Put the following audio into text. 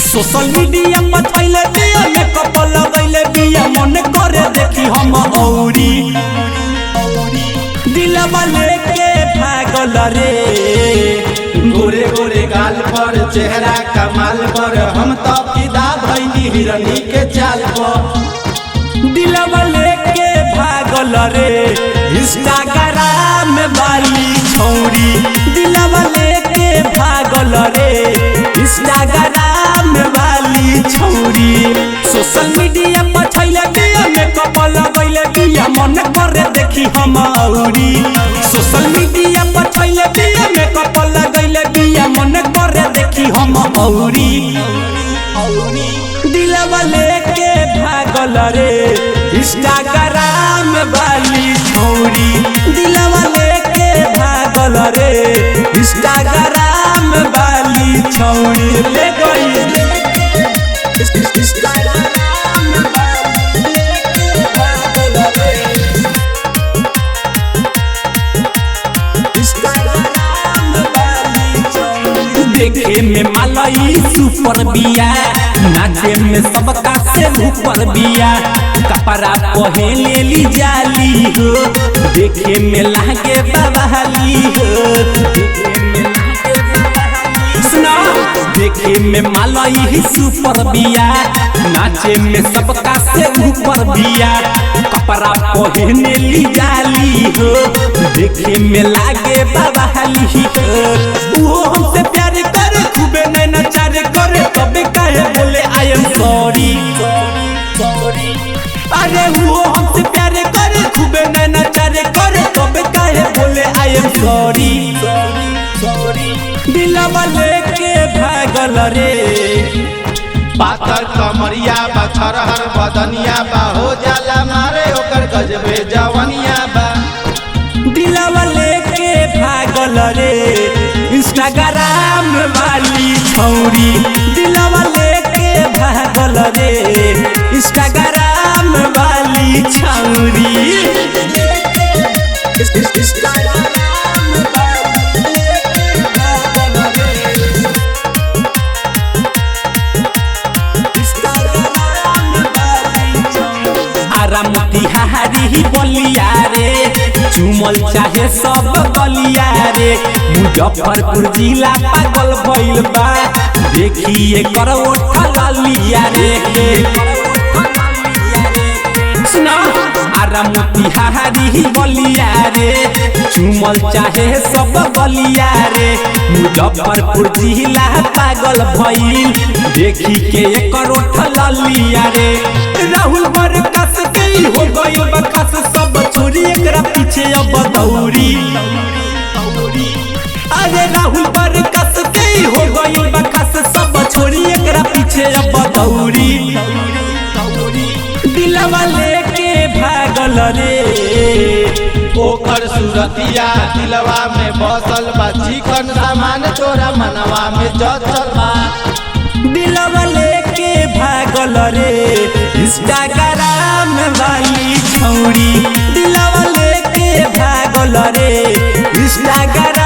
Social media पर छैले बिया मेकअप लगैले बिया मन करे देखी हम औरी दिलवा लेके भागल रे। गोरे गोरे गाल पर चेहरा कमाल पर हम तो फिदा भइनी हिरनी के चाल पर। दिलवा लेके भागल रे इंस्टाग्राम वाली छौरी दिलवा लेके भागल रे इंस्टाग्राम वाली छौरी। सोशल मीडिया पर छैले बिया मेकअप लगैले बिया मन करे देखी हम औरी। सोशल मीडिया पर छैले बिया मेकअप लगैले बिया मन करे देखी हम औरी दिलवा लेके भागल रे इंस्टाग्राम वाली छौरी दिलवा लेके भागल रे इंस्टाग्राम वाली छौरी ले गई देखे में मालई सुपर बिया नाचे में सबका से ऊपर बिया कपड़ा पहले ली जाली हो देखे में लागे बवाली हो। सुना देखे में मालई सुपर बिया नाचे में सबका से ऊपर बिया कपड़ा पहने ली जाली हो देखे में लागे बवाली हो। वो हमसे प्यार करे खूबे नैना चार करे तबे कहे बोले आई एम सॉरी। अरे वो हमसे प्यार करे खूबे नैना चार करे तबे कहे बोले आई एम सॉरी। दिलवा लेके भागल रे पातर कमरिया बा छरहर बदनिया बा हो जाला मारे ओकर गजबे जवनिया बा। दिलवा लेके भागल रे इंस्टाग्राम वाली छौरी दिलवा लेके भागल रे इंस्टाग्राम वाली छौरी। मोतिहारी बलिया रे चुमल चाहे सब बलिया रे मुजफ्फरपुर जिला पागल भइल बा देखिए कर उठा लिया रे। सुना आरा मोतिहारी बलिया रे चुमल चाहे सब बलिया रे मुजफ्फरपुर जिला पागल भइल देखी के कर उठा लिया रे। राहुल बरकस के हो गइल बकस सब छोरी एकरा पीछे अब दौड़ी। अरे राहुल बरकस के हो गइल बकस सब छोरी एकरा पीछे अब दौड़ी। दिलवा लेके भागल रे ओकर सूरतिया दिलवा में बसल बा चिकन सामान तोरा मनवा में जचल बा। दिलवा लेके भागल रे इंस्टाग्राम वाली छौरी दिलवा लेके भागल रे इंस्टाग्राम